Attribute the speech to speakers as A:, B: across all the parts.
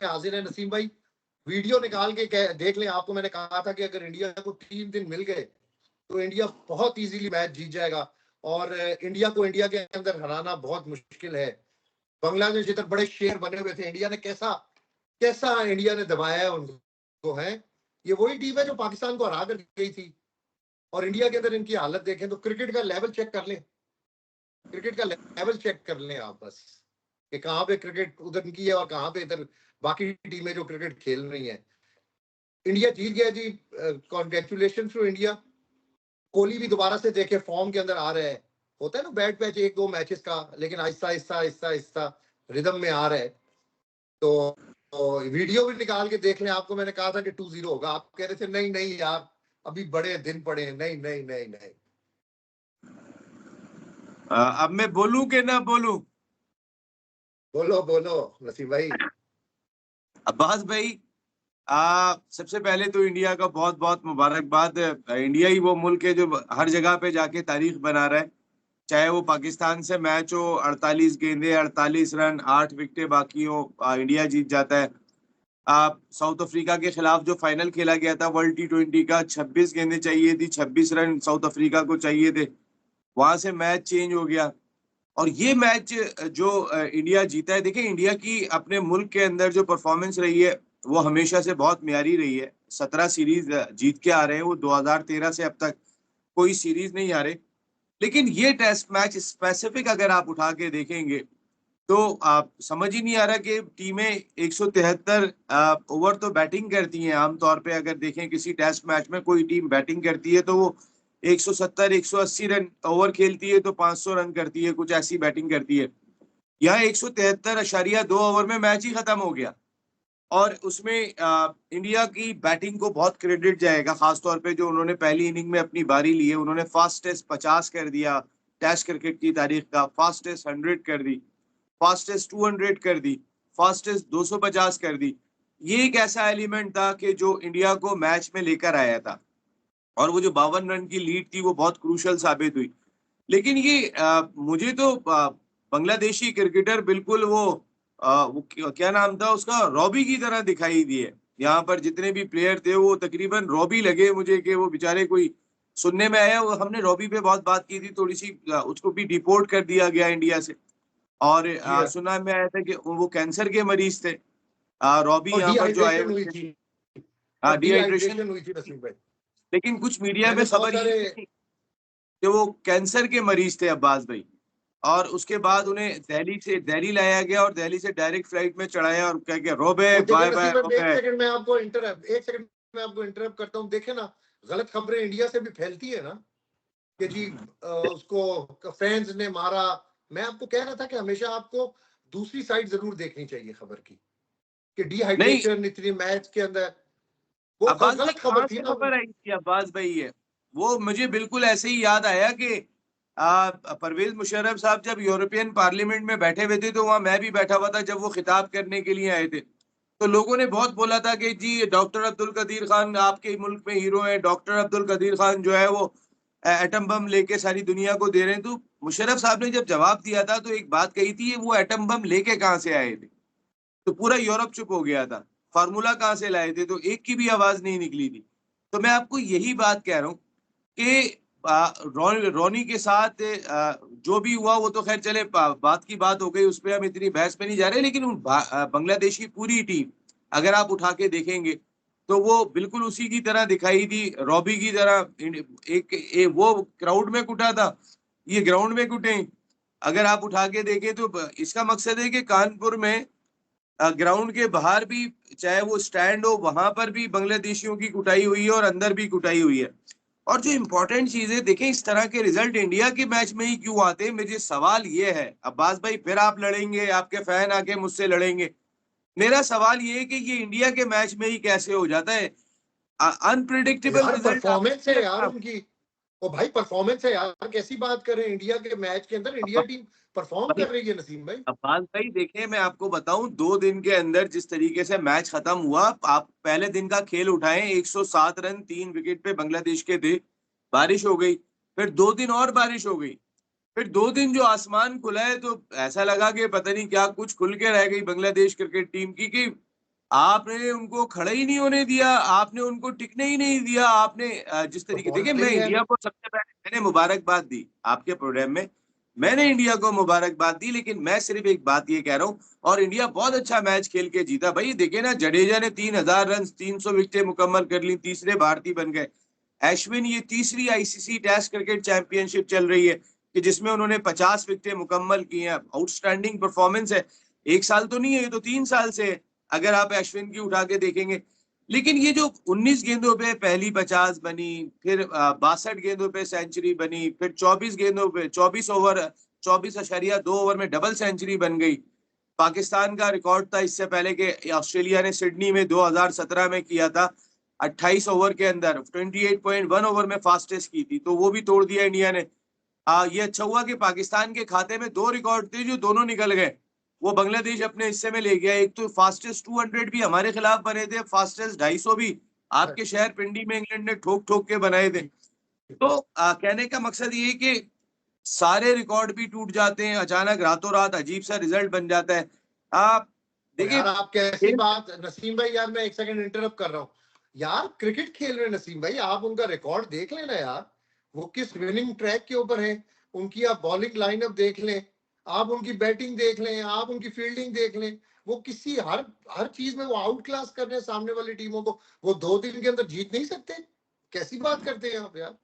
A: हाजिर है नसीम भाई। वीडियो निकाल के देख लें। आपको मैंने कहा था कि अगर इंडिया को 3 दिन मिल गए तो इंडिया बहुत इजीली मैच जीत जाएगा और इंडिया को इंडिया के अंदर हराना बहुत मुश्किल है। बांग्लादेश इधर बड़े शेर बने हुए थे, इंडिया ने कैसा कैसा इंडिया ने दबाया है उनको है। ये वही टीम है जो पाकिस्तान को हरा कर गई थी और इंडिया के अंदर इनकी हालत देखें तो क्रिकेट का लेवल चेक कर लें, क्रिकेट का लेवल चेक कर लें आप बस कि कहाँ पे क्रिकेट उधर की है और कहाँ पे इधर बाकी टीमें जो क्रिकेट खेल रही हैं। इंडिया जीत गया जी, कॉन्ग्रेचुलेशन टू इंडिया। कोहली भी दोबारा से देखे फॉर्म के अंदर आ रहे हैं। होता है ना बैड पैच 1-2 मैचेस का, लेकिन आहिस्ता आहिस्ता आहिस्ता आहिस्ता रिदम में आ रहा है। तो वीडियो भी निकाल के देख लें। आपको मैंने कहा था कि 2-0 होगा, आप कह रहे थे नहीं नहीं यार अभी बड़े दिन पड़े हैं। नहीं नहीं नहीं नहीं।
B: अब मैं बोलूं कि ना बोलूं?
A: बोलो बोलो नसीम भाई।
B: अब्बास भाई, सबसे पहले तो इंडिया का बहुत बहुत मुबारकबाद। इंडिया ही वो मुल्क है जो हर जगह पे जाके तारीख बना रहा है। चाहे वो पाकिस्तान से मैच हो, 48 गेंदे 48 रन 8 विकेटें बाकी हो, इंडिया जीत जाता है। साउथ अफ्रीका के खिलाफ जो फाइनल खेला गया था वर्ल्ड T20 का, 26 गेंदें चाहिए थी, 26 रन साउथ अफ्रीका को चाहिए थे, वहां से मैच चेंज हो गया और ये मैच जो इंडिया जीता है। देखिए, इंडिया की अपने मुल्क के अंदर जो परफॉर्मेंस रही है वो हमेशा से बहुत म्यारी रही है। 17 सीरीज जीत के आ रहे हैं वो, 2013 से अब तक कोई सीरीज नहीं हारे। लेकिन ये टेस्ट मैच स्पेसिफिक अगर आप उठा के देखेंगे तो आप समझ ही नहीं आ रहा कि टीमें 173 ओवर तो बैटिंग करती हैं। आमतौर पे अगर देखें किसी टेस्ट मैच में कोई टीम बैटिंग करती है तो वो 170 180 रन ओवर खेलती है तो 500 रन करती है, कुछ ऐसी बैटिंग करती है। यहाँ 173.2 ओवर में मैच ही खत्म हो गया और उसमें इंडिया की बैटिंग को बहुत क्रेडिट जाएगा, खासतौर पे जो उन्होंने पहली इनिंग में अपनी बारी ली है। उन्होंने फास्टेस्ट 50 कर दिया टेस्ट क्रिकेट की तारीख का, फास्टेस्ट 100 कर दी, फास्टेस्ट 200 कर दी, फास्टेस्ट 250 कर दी। ये एक ऐसा एलिमेंट था कि जो इंडिया को मैच में लेकर आया था और वो जो 52 रन की लीड थी वो बहुत क्रूशल साबित हुई। लेकिन ये मुझे तो बांग्लादेशी क्रिकेटर बिल्कुल वो क्या नाम था उसका, रॉबी की तरह दिखाई दिए। यहाँ पर जितने भी प्लेयर थे वो तकरीबन रॉबी लगे मुझे कि वो बेचारे कोई सुनने में आया, वो हमने रॉबी पे बहुत बात की थी, थोड़ी सी उसको भी डिपोर्ट कर दिया गया इंडिया से और सुना में आया था कि वो कैंसर के मरीज थे। रॉबी यहाँ पर जो आए
A: हुई थी और
B: डिहाइड्रेशन
A: डिहाइड्रेशन हुई थी नसीम भाई।
B: लेकिन कुछ मीडिया में
A: मैंने बहुत
B: खबर ये
A: सारे
B: थी कि वो कैंसर के मरीज थे अब्बास भाई। और उसके बाद उन्हें दिल्ली लाया गया और दिल्ली से डायरेक्ट फ्लाइट में चढ़ाया और क्या क्या रोबे
A: देखिए
B: बाय बाय
A: नसीम भाई,
B: रोबे।
A: एक सेकंड में आपको इंटरप्ट करता हूँ। देखे ना, गलत खबरें इंडिया से भी फैलती है ना कि जी उसको फैंस ने मारा। मैं आपको कह रहा था कि हमेशा आपको दूसरी साइड जरूर देखनी चाहिए खबर की कि
B: नहीं
A: डिहाइड्रेशन इतनी मैच के अंदर वो
B: अब्बास भाई,
A: गलत खबर
B: कहाँ
A: थी
B: से
A: ना।
B: खबर आई थी अब्बास भाई? ये वो मुझे बिल्कुल ऐसे ही याद आया कि परवेज मुशर्रफ साहब जब यूरोपियन पार्लियामेंट में बैठे हुए थे तो वहां मैं भी बैठा हुआ था जब वो खिताब करने के लिए आए थे। तो लोगों ने बहुत बोला था कि जी डॉक्टर अब्दुल कदीर खान आपके मुल्क में हीरो हैं, डॉक्टर अब्दुल कदीर खान जो है वो एटम बम लेके सारी दुनिया को दे रहे हैं। तो मुशर्रफ साहब ने जब जवाब दिया था तो एक बात कही थी, वो एटम बम लेके कहाँ से आए थे? तो पूरा यूरोप चुप हो गया था। फार्मूला कहाँ से लाए थे? तो एक की भी आवाज नहीं निकली थी। तो मैं आपको यही बात कह रहा हूँ कि रोनी के साथ जो भी हुआ वो तो खैर चले, बात की बात हो गई, उस पर हम इतनी बहस पे नहीं जा रहे। लेकिन बांग्लादेश की पूरी टीम अगर आप उठा के देखेंगे तो वो बिल्कुल उसी की तरह दिखाई दी, रॉबी की तरह। वो क्राउड में कुटा था, ये ग्राउंड में कुटे। अगर आप उठा के देखें तो इसका मकसद है कि कानपुर में ग्राउंड के बाहर भी, चाहे वो स्टैंड हो, वहां पर भी बांग्लादेशियों की कुटाई हुई है और अंदर भी कुटाई हुई है। और जो इम्पोर्टेंट चीज है, देखें इस तरह के रिजल्ट इंडिया के मैच में ही क्यों आते हैं? मुझे सवाल ये है अब्बास भाई, फिर आप लड़ेंगे, आपके फैन आके मुझसे लड़ेंगे। मेरा सवाल ये है कि ये इंडिया के मैच में ही कैसे हो जाता है? अनप्रिडिक्टेबल
A: यार
B: रिजल्ट आपको
A: परफॉर्मेंस
B: नहीं
A: है यार
B: लगता?
A: उनकी। ओ भाई परफॉर्मेंस है यार, कैसी बात कर रहे हैं। इंडिया के मैच के अंदर इंडिया टीम परफॉर्म
B: भाई
A: कर रही है नसीम भाई।
B: अब्बास भाई, देखिए मैं आपको बताऊं, 2 दिन के अंदर जिस तरीके से मैच खत्म हुआ, आप पहले दिन का खेल उठाएं, 107 रन 3 विकेट पे बांग्लादेश के थे, बारिश हो गई, फिर 2 दिन और बारिश हो गई, फिर 2 दिन जो आसमान खुला है तो ऐसा लगा कि पता नहीं क्या कुछ खुल के रह गई बांग्लादेश क्रिकेट टीम की कि आपने उनको खड़ा ही नहीं होने दिया, आपने उनको टिकने ही नहीं दिया। आपने जिस
A: तो
B: तरीके,
A: बोल
B: देखिए मैं
A: रही है।
B: इंडिया को सबसे पहले मैंने मुबारकबाद दी आपके प्रोग्राम में, मैंने इंडिया को मुबारकबाद दी, लेकिन मैं सिर्फ एक बात ये कह रहा हूँ, और इंडिया बहुत अच्छा मैच खेल के जीता भाई। देखिए ना, जडेजा ने 3000 रन 300 विकेटें मुकम्मल कर ली, तीसरे भारतीय बन गए। अश्विन, ये तीसरी आईसीसी टेस्ट क्रिकेट चैंपियनशिप चल रही है कि जिसमें उन्होंने 50 विकेटें मुकम्मल की हैं। आउटस्टैंडिंग परफॉर्मेंस है, एक साल तो नहीं है, ये तो 3 साल से है अगर आप अश्विन की उठा के देखेंगे। लेकिन ये जो 19 गेंदों पे पहली 50 बनी, फिर 62 गेंदों पे सेंचुरी बनी, फिर 24 गेंदों पे 24 ओवर में डबल सेंचुरी बन गई। पाकिस्तान का रिकॉर्ड था इससे पहले कि ऑस्ट्रेलिया ने सिडनी में 2017 में किया था, 28 ओवर के अंदर 28.1 ओवर में फास्टेस्ट की थी, तो वो भी तोड़ दिया इंडिया ने। ये अच्छा हुआ कि पाकिस्तान के खाते में 2 रिकॉर्ड थे जो दोनों निकल गए, वो बांग्लादेश अपने हिस्से में ले गया। एक तो फास्टेस्ट 200 भी हमारे खिलाफ बने थे, फास्टेस्ट 250 भी आपके शहर पिंडी में इंग्लैंड ने ठोक ठोक के बनाए थे। तो कहने का मकसद ये है कि सारे रिकॉर्ड भी टूट जाते हैं अचानक, रातों रात अजीब सा रिजल्ट बन जाता है। आप
A: तो
B: देखिए,
A: यार आप कैसी बात, नसीम भाई यार मैं एक सेकंड इंटरप्ट कर रहा हूँ। यार क्रिकेट खेल रहे हैं नसीम भाई, आप उनका रिकॉर्ड देख लेना यार, वो किस विनिंग ट्रैक के ऊपर है। उनकी आप बॉलिंग लाइनअप देख लें, आप उनकी बैटिंग देख लें, आप उनकी फील्डिंग देख लें। वो किसी हर हर चीज में वो आउट क्लास कर रहे हैं सामने वाली टीमों को। वो 2 दिन के अंदर जीत नहीं सकते? कैसी बात करते हैं आप यार।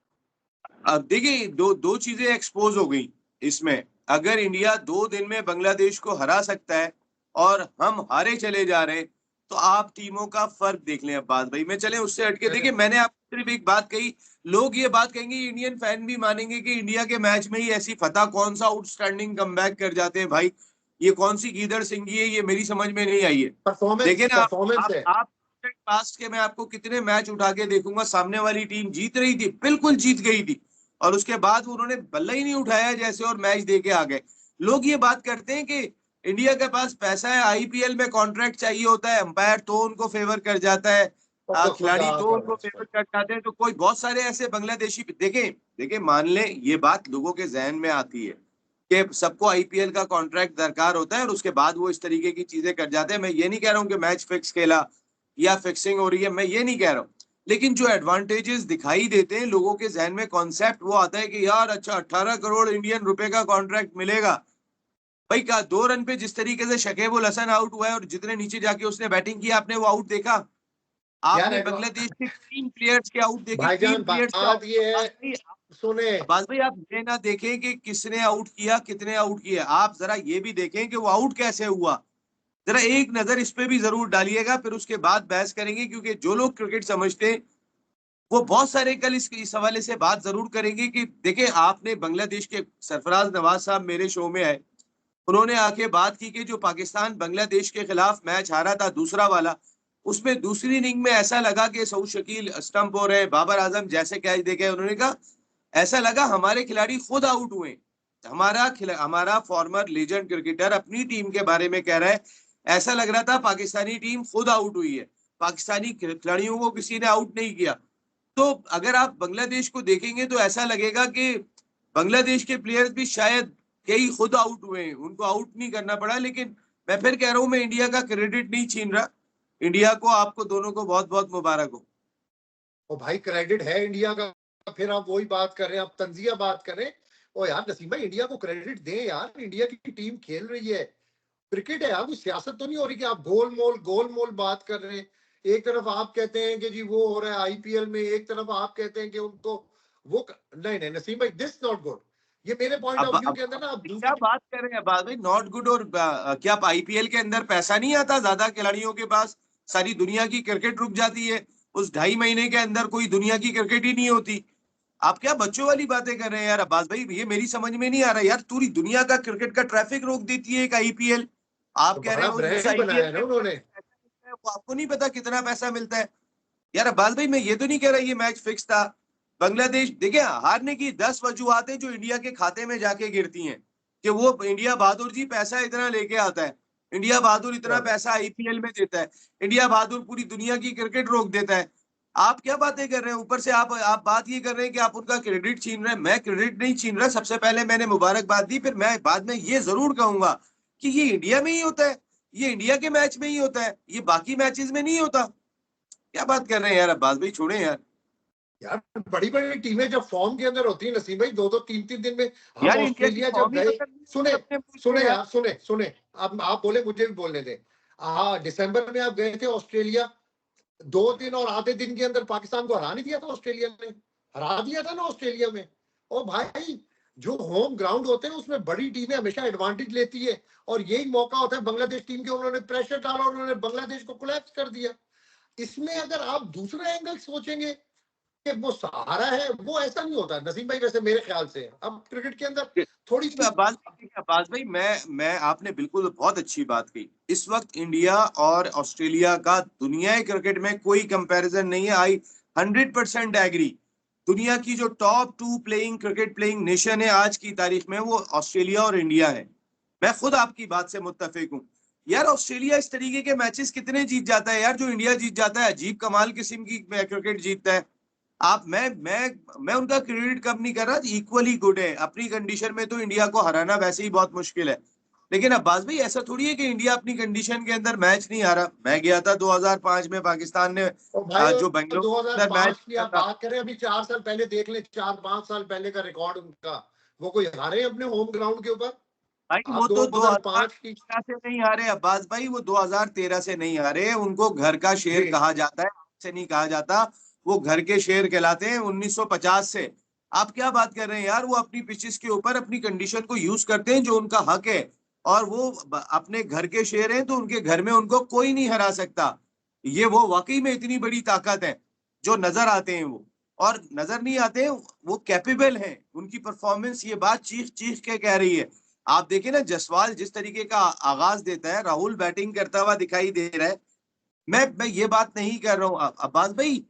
B: अब देखिए, दो दो चीजें एक्सपोज हो गई इसमें। अगर इंडिया 2 दिन में बांग्लादेश को हरा सकता है और हम हारे चले जा रहे हैं, तो आप टीमों का फर्क देख लें अब्बास भाई। मैं चले उससे हटके, देखिए मैंने आपको सिर्फ एक बात कही, लोग ये बात कहेंगे, इंडियन फैन भी मानेंगे कि इंडिया के मैच में ही ऐसी फतह, कौन सा आउटस्टैंडिंग कमबैक कर जाते हैं भाई, ये कौन सी गीदड़ सिंगी है, ये मेरी समझ में नहीं आई है।
A: परफॉर्मेंस
B: देखिए ना,
A: परफॉर्मेंस है।
B: आप पास्ट के मैं आपको कितने मैच उठा के देखूंगा, सामने वाली टीम जीत रही थी, बिल्कुल जीत गई थी, और उसके बाद उन्होंने बल्ला ही नहीं उठाया जैसे, और मैच दे के आ गए। लोग ये बात करते हैं कि इंडिया के पास पैसा है, आईपीएल में कॉन्ट्रैक्ट चाहिए होता है, अंपायर तो उनको फेवर कर जाता है, खिलाड़ी
A: खुदा
B: तो
A: का
B: उनको फेवर
A: वास्ता।
B: कर जाते हैं। तो कोई बहुत सारे ऐसे बांग्लादेशी, देखें देखें, मान लें ये बात लोगों के जहन में आती है कि सबको आईपीएल का कॉन्ट्रैक्ट दरकार होता है, और उसके बाद वो इस तरीके की चीजें कर जाते हैं। मैं ये नहीं कह रहा हूँ कि मैच फिक्स खेला या फिक्सिंग हो रही है, मैं ये नहीं कह रहा हूँ, लेकिन जो एडवांटेजेस दिखाई देते हैं लोगों के जहन में, कॉन्सेप्ट वो आता है कि यार अच्छा 18 करोड़ इंडियन रुपए का कॉन्ट्रैक्ट मिलेगा। भाई का 2 रन पे जिस तरीके से शकीब अल हसन आउट हुआ है, और जितने नीचे जाके उसने बैटिंग की, आपने वो आउट देखा?
A: यार
B: आपने बांग्लादेश के 3 प्लेयर्स के आउट देखे,
A: भाईजान
B: 3 प्लेयर्स के आउट।
A: बात ये है, सुने।
B: अब्बास भाई आप ये ना देखें कि किसने आउट किया, कितने आउट किए, आप जरा ये भी देखें कि वो आउट कैसे हुआ। जरा एक नजर इस पे भी जरूर डालिएगा, फिर उसके बाद बहस करेंगे, क्योंकि जो लोग क्रिकेट समझते हैं वो बहुत सारे कल इस हवाले से बात जरूर करेंगे कि देखें, आपने बांग्लादेश के सरफराज नवाज साहब मेरे शो में आए, उन्होंने आके बात की कि जो पाकिस्तान बांग्लादेश के खिलाफ मैच हारा था दूसरा वाला, उसमें दूसरी इनिंग में ऐसा लगा कि सऊद शकील स्टंप हो रहे, बाबर आजम जैसे कैच देखे, उन्होंने कहा ऐसा लगा हमारे खिलाड़ी खुद आउट हुए। हमारा फॉर्मर लेजेंड क्रिकेटर अपनी टीम के बारे में कह रहा है, ऐसा लग रहा था पाकिस्तानी टीम खुद आउट हुई है, पाकिस्तानी खिलाड़ियों को किसी ने आउट नहीं किया। तो अगर आप बांग्लादेश को देखेंगे तो ऐसा लगेगा कि बांग्लादेश के प्लेयर्स भी शायद कई खुद आउट हुए हैं, उनको आउट नहीं करना पड़ा। लेकिन मैं फिर कह रहा हूं, मैं इंडिया का क्रेडिट नहीं छीन रहा, इंडिया को, आपको दोनों को बहुत बहुत मुबारक हो।
A: ओ भाई क्रेडिट है इंडिया का। फिर आप वही बात कर रहे हैं, आप तंजिया बात कर रहे हैं। ओ यार नसीम भाई इंडिया को क्रेडिट दें यार, इंडिया की टीम खेल रही है, क्रिकेट है यार, कोई सियासत तो नहीं हो रही कि आप गोलमोल बात कर रहे हैं। एक तरफ आप कहते हैं कि जी वो हो रहा है आईपीएल में, एक तरफ आप कहते हैं कि उनको नहीं नहीं नसीम भाई, दिस नॉट गुड। ये मेरे पॉइंट ऑफ व्यू के अंदर ना आप
B: क्या
A: दूसरी।
B: बात कर रहे हैं बात भाई, नॉट गुड? और क्या आईपीएल के अंदर पैसा नहीं आता ज्यादा खिलाड़ियों के पास? सारी दुनिया की क्रिकेट रुक जाती है, उस 2.5 महीने के अंदर कोई दुनिया की क्रिकेट ही नहीं होती। आप क्या बच्चों वाली बातें कर रहे हैं यार अब्बास भाई, ये मेरी समझ में नहीं आ रहा यार। पूरी दुनिया का क्रिकेट का ट्रैफिक रोक देती है एक आईपीएल।
A: तो
B: आप कह रहे
A: बड़ा
B: हो जिस
A: ब्रांड
B: आईपीएल
A: बनाया ना
B: में
A: उन्होंने।
B: पैसा मिलता है, वो आपको नहीं पता कितना पैसा मिलता है। यार अब्बास भाई मैं ये तो नहीं कह रहा ये मैच फिक्स था। बांग्लादेश देखिए, हारने की 10 वजूहतें जो इंडिया के खाते में जाके गिरती हैं, कि वो इंडिया बहादुर जी पैसा इतना लेके आता है, इंडिया बहादुर इतना पैसा आईपीएल में देता है, इंडिया बहादुर पूरी दुनिया की क्रिकेट रोक देता है। आप क्या बातें कर रहे हैं? ऊपर से आप बात ये कर रहे हैं कि आप उनका क्रेडिट छीन रहे हैं। मैं क्रेडिट नहीं छीन रहा, सबसे पहले मैंने मुबारकबाद दी, फिर मैं बाद में ये जरूर कहूंगा कि ये इंडिया में ही होता है ये इंडिया के मैच में ही होता है, ये बाकी मैचेस में नहीं होता। क्या बात कर रहे हैं यार अब्बास भाई, छोड़े यार।
A: यार बड़ी बड़ी टीमें जब फॉर्म के अंदर होती है नसीम भाई, 2-2 3-3 दिन में, हम
B: यार इंडिया की
A: ऑस्ट्रेलिया जब
B: फॉर्म ही
A: गए,
B: बदल रही
A: सुने
B: है अपने मुल्क में
A: सुने
B: यार।
A: यार, सुने अब आप बोले, मुझे भी बोलने दें। हाँ, दिसंबर में आप गए थे ऑस्ट्रेलिया, 2 दिन और आधे दिन के अंदर पाकिस्तान को हरा नहीं दिया था ऑस्ट्रेलिया ने, हरा दिया था ना ऑस्ट्रेलिया में। और भाई, जो होम ग्राउंड होते हैं उसमें बड़ी टीमें हमेशा एडवांटेज लेती है, और यही मौका होता है बांग्लादेश टीम के, उन्होंने प्रेशर डाला और उन्होंने बांग्लादेश को कोलैप्स कर दिया। इसमें अगर आप दूसरा एंगल सोचेंगे कि वो सहारा है, वो ऐसा नहीं होता नसीम भाई, वैसे मेरे ख्याल से अब क्रिकेट के अंदर थोड़ी सी।
B: अब्बास भाई, मैं आपने बिल्कुल बहुत अच्छी बात कही। इस वक्त इंडिया और ऑस्ट्रेलिया का दुनिया क्रिकेट में कोई कंपैरिजन नहीं है। आई 100% एग्री। दुनिया की जो top 2 playing cricket playing nation है आज की तारीख में, वो ऑस्ट्रेलिया और इंडिया है। मैं खुद आपकी बात से मुत्तफिक हूँ। यार ऑस्ट्रेलिया इस तरीके के मैचेस कितने जीत जाता है यार, जो इंडिया जीत जाता है। अजीब कमाल किस्म की क्रिकेट जीतता है। आप मैं उनका क्रेडिट कम नहीं कर रहा, इक्वली गुड है। अपनी कंडीशन में तो इंडिया को हराना वैसे ही बहुत मुश्किल है, लेकिन अब्बास भाई ऐसा थोड़ी है कि इंडिया अपनी कंडीशन के अंदर मैच नहीं हारा। मैं गया था 2005 में, पाकिस्तान ने
A: और भाई,
B: जो बेंगलुरु के अंदर मैच
A: 2005 की
B: किया
A: आप
B: था।
A: बात करें, अभी 4 साल पहले देख ले, 4-5 साल पहले का रिकॉर्ड उनका, वो कोई हारे अपने होम ग्राउंड के ऊपर?
B: भाई वो
A: आप
B: तो
A: 2005 की।
B: 2013 से नहीं हारे अब्बास भाई, वो 2013 से नहीं हारे। उनको घर का शेर
A: जी।
B: कहा जाता है, से नहीं कहा जाता। वो घर के शेर कहलाते हैं 1950 से। आप क्या बात कर रहे हैं यार, वो अपनी पिचेस के ऊपर अपनी कंडीशन को यूज करते हैं जो उनका हक है, और वो अपने घर के शेर हैं, तो उनके घर में उनको कोई नहीं हरा सकता। ये वो वाकई में इतनी बड़ी ताकत है। जो नजर आते हैं वो, और नजर नहीं आते, वो कैपेबल हैं। उनकी परफॉर्मेंस ये बात चीख चीख के कह रही है। आप देखिए ना, जसवाल जिस तरीके का आगाज देता है, राहुल बैटिंग करता हुआ दिखाई दे रहा है। मैं ये बात नहीं कर रहा हूं अब्बास भाई,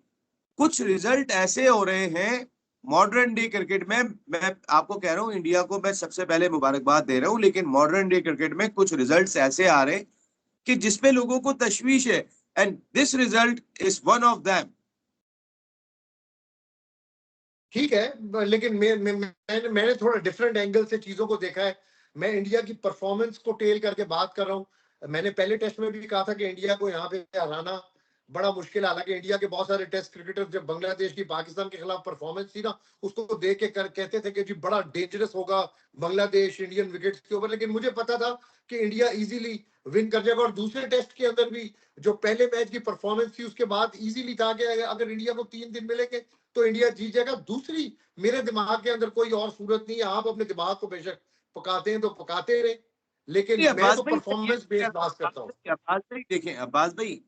B: कुछ रिजल्ट ऐसे हो रहे हैं मॉडर्न डे क्रिकेट में। मैं आपको कह रहा हूं, इंडिया को मैं सबसे पहले मुबारकबाद दे रहा हूं, लेकिन मॉडर्न डे क्रिकेट में कुछ रिजल्ट्स ऐसे आ रहे हैं कि जिसपे लोगों को तशवीश है, and this result is one of them.
A: ठीक है, लेकिन मैंने थोड़ा डिफरेंट एंगल से चीजों को देखा है। मैं इंडिया की परफॉर्मेंस को टेल करके बात कर रहा हूँ। मैंने पहले टेस्ट में भी कहा था कि इंडिया को यहाँ पे हराना बड़ा मुश्किल है। हालांकि इंडिया के बहुत सारे टेस्ट क्रिकेटर जब बांग्लादेश की पाकिस्तान के खिलाफ परफॉर्मेंस थी ना, उसको देख के कहते थे कि जी बड़ा डेंजरस होगा बांग्लादेश इंडियन विकेट्स के ऊपर, लेकिन मुझे पता था कि इंडिया इजीली विन कर जाएगा। और दूसरे टेस्ट के अंदर भी जो पहले मैच की परफॉर्मेंस थी, उसके बाद इजीली था कि अगर इंडिया को 3 दिन मिलेंगे तो इंडिया जीत जाएगा। दूसरी, मेरे दिमाग के अंदर कोई और सूरत नहीं है। आप अपने दिमाग को बेशक पकाते हैं तो पकाते रहे, लेकिन मैं
B: अब्बास
A: तो
B: भाई
A: परफॉर्मेंस बेस्ड बात करता हूँ।
B: अब्बास भाई देखें, अब्बास भाई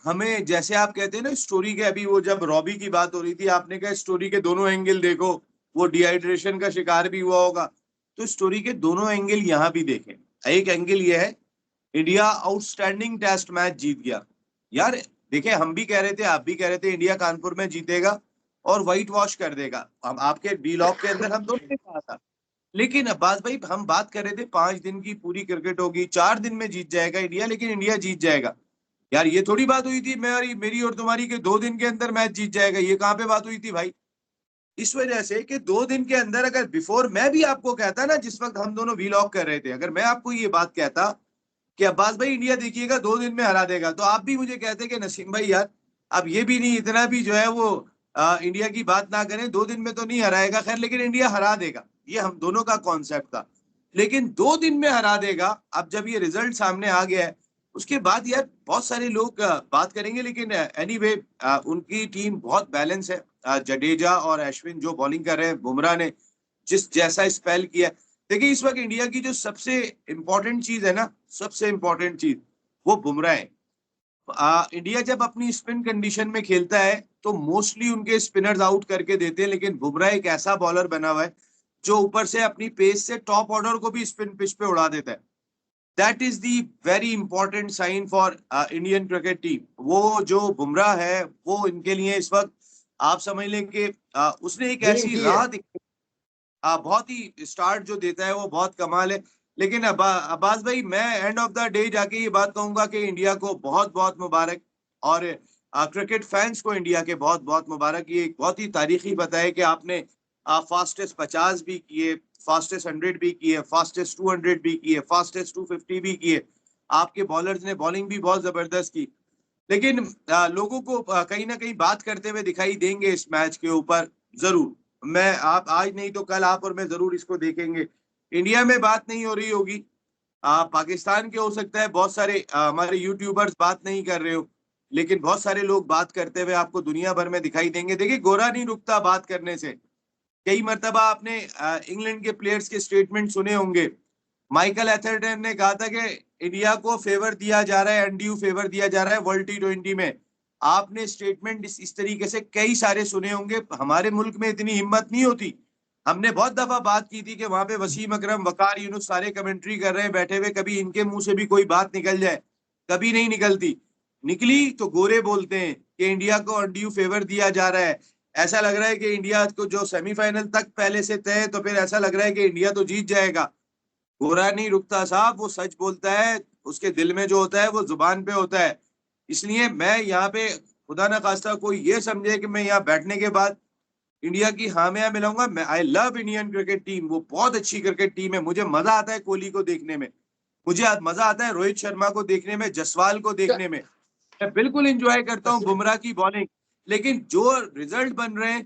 B: हमें जैसे आप कहते हैं ना स्टोरी के, अभी वो जब रॉबी की बात हो रही थी, आपने कहा स्टोरी के दोनों एंगल देखो। वो डिहाइड्रेशन का शिकार भी हुआ होगा, तो स्टोरी के दोनों एंगल यहाँ भी देखें। एक एंगल ये है, इंडिया आउटस्टैंडिंग टेस्ट मैच जीत गया। यार देखिए, हम भी कह रहे थे, आप भी कह रहे थे इंडिया कानपुर में जीतेगा और व्हाइट वॉश कर देगा। हम आपके बी लॉक के अंदर हम दोनों ने कहा था। लेकिन अब्बास भाई, हम बात कर रहे थे 5 दिन की पूरी क्रिकेट होगी, 4 दिन में जीत जाएगा इंडिया, लेकिन इंडिया जीत जाएगा। यार ये थोड़ी बात हुई थी मेरी और तुम्हारी के 2 दिन के अंदर मैच जीत जाएगा। ये कहाँ पे बात हुई थी भाई? इस वजह से कि 2 दिन के अंदर, अगर बिफोर मैं भी आपको कहता ना, जिस वक्त हम दोनों वीलॉग कर रहे थे, अगर मैं आपको ये बात कहता कि अब्बास भाई इंडिया देखिएगा 2 दिन में हरा देगा, तो आप भी मुझे कहते कि नसीम भाई यार, अब ये भी नहीं, इतना भी जो है वो इंडिया की बात ना करें, 2 दिन में तो नहीं हराएगा खैर, लेकिन इंडिया हरा देगा। ये हम दोनों का कॉन्सेप्ट था। लेकिन 2 दिन में हरा देगा, अब जब ये रिजल्ट सामने आ गया है, उसके बाद यार बहुत सारे लोग बात करेंगे, लेकिन एनीवे उनकी टीम बहुत बैलेंस है। जडेजा और अश्विन जो बॉलिंग कर रहे हैं, बुमराह ने जिस जैसा स्पेल किया। देखिए इस वक्त इंडिया की जो सबसे इंपॉर्टेंट चीज है ना, सबसे इंपॉर्टेंट चीज वो बुमराह है। इंडिया जब अपनी स्पिन कंडीशन में खेलता है तो मोस्टली उनके स्पिनर्स आउट करके देते हैं, लेकिन बुमराह एक ऐसा बॉलर बना हुआ है जो ऊपर से अपनी पेस से टॉप ऑर्डर को भी स्पिन पिच पे उड़ा देता है। That is the very important sign for Indian cricket team. वो जो बुमराह है, वो इनके लिए इस वक्त आप समझ लें कि उसने एक
A: ड्रीम
B: ऐसी
A: की है।
B: राह बहुत ही स्टार्ट जो देता है वो बहुत कमाल है। लेकिन अब्बास भाई, मैं एंड ऑफ द डे जाके ये बात कहूंगा कि इंडिया को बहुत बहुत मुबारक, और क्रिकेट फैंस को इंडिया के बहुत बहुत मुबारक। ये एक बहुत ही तारीखी बताया कि आपने फास्टेस्ट 50 भी किए, फास्टेस्ट 100 भी किए, फास्टेस्ट 200 भी किए, फास्टेस्ट 250 भी किए। आपके बॉलर्स ने बॉलिंग भी बहुत जबरदस्त की, लेकिन लोगों को कहीं ना कहीं बात करते हुए दिखाई देंगे इस मैच के ऊपर जरूर। मैं आप आज नहीं तो कल आप और मैं जरूर इसको देखेंगे। इंडिया में बात नहीं हो रही होगी, पाकिस्तान के हो सकता है बहुत सारे हमारे यूट्यूबर्स बात नहीं कर रहे हो, लेकिन बहुत सारे लोग बात करते हुए आपको दुनिया भर में दिखाई देंगे। देखिए गोरा नहीं रुकता बात करने से। कई मर्तबा आपने इंग्लैंड के प्लेयर्स के स्टेटमेंट सुने होंगे। माइकल एथरटन ने कहा था कि इंडिया को फेवर दिया जा रहा है, अनड्यू फेवर दिया जा रहा है वर्ल्ड T20 में। आपने स्टेटमेंट इस तरीके से कई सारे सुने होंगे। हमारे मुल्क में इतनी हिम्मत नहीं होती। हमने बहुत दफा बात की थी कि वहां पे वसीम अकरम, वकार यूनुस सारे कमेंट्री कर रहे हैं बैठे हुए, कभी इनके मुंह से भी कोई बात निकल जाए, कभी नहीं निकलती। निकली तो गोरे बोलते हैं कि इंडिया को अनड्यू फेवर दिया जा रहा है। ऐसा लग रहा है कि इंडिया को जो सेमीफाइनल तक पहले से तय है, तो फिर ऐसा लग रहा है कि इंडिया तो जीत जाएगा। गोरा नहीं रुकता साहब, वो सच बोलता है, उसके दिल में जो होता है वो जुबान पे होता है। इसलिए मैं यहाँ पे खुदा ना खास्ता कोई ये समझे कि मैं यहाँ बैठने के बाद इंडिया की हामियां मिलाऊंगा। मैं I love Indian cricket team, वो बहुत अच्छी क्रिकेट टीम है। मुझे मजा आता है कोहली को देखने में, मुझे मजा आता है रोहित शर्मा को देखने में, जसवाल को देखने में। मैं बिल्कुल एंजॉय करता हूँ बुमराह की बॉलिंग। लेकिन जो रिजल्ट बन रहे हैं,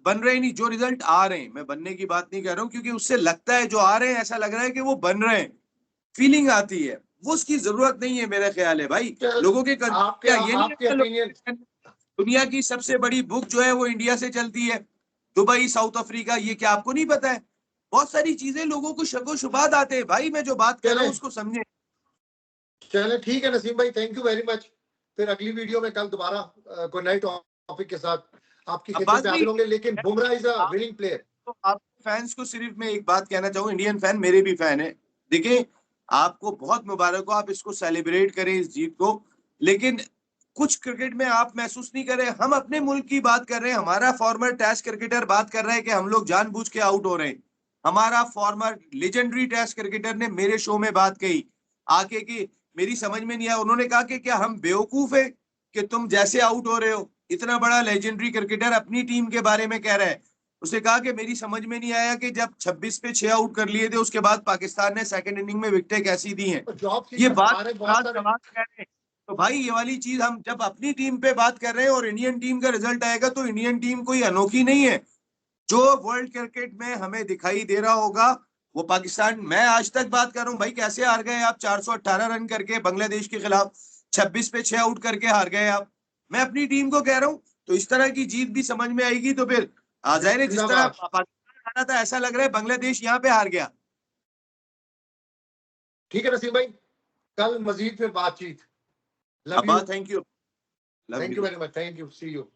B: बन रहे नहीं, जो रिजल्ट आ रहे हैं, मैं बनने की बात नहीं कर रहा हूँ, क्योंकि उससे लगता है जो आ रहे हैं ऐसा लग रहा है कि वो बन रहे हैं, फीलिंग आती है। वो उसकी जरूरत नहीं है मेरा ख्याल है भाई। लोगों के
A: आपके
B: ये नहीं
A: आपके ओपिनियन,
B: है, दुनिया की सबसे बड़ी बुक जो है वो इंडिया से चलती है, दुबई, साउथ अफ्रीका, ये क्या आपको नहीं पता है? बहुत सारी चीजें लोगों को शको शुबात आते हैं भाई। मैं जो बात कर रहा हूँ
A: चले
B: उसको समझे।
A: चले ठीक है नसीम भाई, थैंक यू वेरी मच। फिर अगली वीडियो में कल दोबारा कोई नए टॉपिक के साथ आपकी खिदमत
B: अब्बास
A: में
B: भाई,
A: हाजिर होंगे। लेकिन Bumrah is a winning player.
B: तो आप फैंस को सिर्फ मैं एक बात कहना चाहूँ, इंडियन फैन मेरे भी फैन है। देखिए आपको बहुत मुबारक हो, आप इसको सेलिब्रेट करें इस जीत को, लेकिन कुछ क्रिकेट में आप महसूस नहीं कर रहे। हम अपने मुल्क की बात कर रहे हैं, हमारा फॉर्मर टेस्ट क्रिकेटर बात कर रहा है कि हम लोग जानबूझ के आउट हो रहे हैं। हमारा फॉर्मर लेजेंडरी टेस्ट क्रिकेटर ने मेरे शो में बात कही आके कि मेरी समझ में नहीं आया। उन्होंने कहा कि क्या हम बेवकूफ है कि तुम जैसे आउट हो रहे हो? इतना बड़ा लेजेंडरी क्रिकेटर अपनी टीम के बारे में कह रहा है। उसने कहा कि मेरी समझ में नहीं आया कि जब 26 पे 6 आउट कर लिए थे, उसके बाद पाकिस्तान ने सेकंड इनिंग में विकेटें कैसी दी हैं।
A: जॉब
B: ये
A: सीकर्स
B: बात
A: हमारे बहुत
B: रात
A: सारे।
B: सवाल कह रहे हैं। तो भाई ये वाली चीज हम जब अपनी टीम पे बात कर रहे हैं और इंडियन टीम का रिजल्ट आएगा, तो इंडियन टीम कोई अनोखी नहीं है। जो वर्ल्ड क्रिकेट में हमें दिखाई दे रहा होगा वो पाकिस्तान, मैं आज तक बात कर रहा हूँ भाई, कैसे हार गए आप 418 रन करके बांग्लादेश के खिलाफ, 26 पे 6 आउट करके हार गए आप। मैं अपनी टीम को कह रहा हूँ, तो इस तरह की जीत भी समझ में आएगी। तो फिर जाहिर है जिस तरह
A: जिंदाबाद।
B: पाकिस्तान हारा था, ऐसा लग रहा है बांग्लादेश यहाँ पे हार गया।
A: ठीक है नसीम भाई, कल मजीद फिर बातचीत। लव
B: अब्बा
A: you.
B: Thank you, love
A: thank you
B: you.
A: Very much, thank you, see you.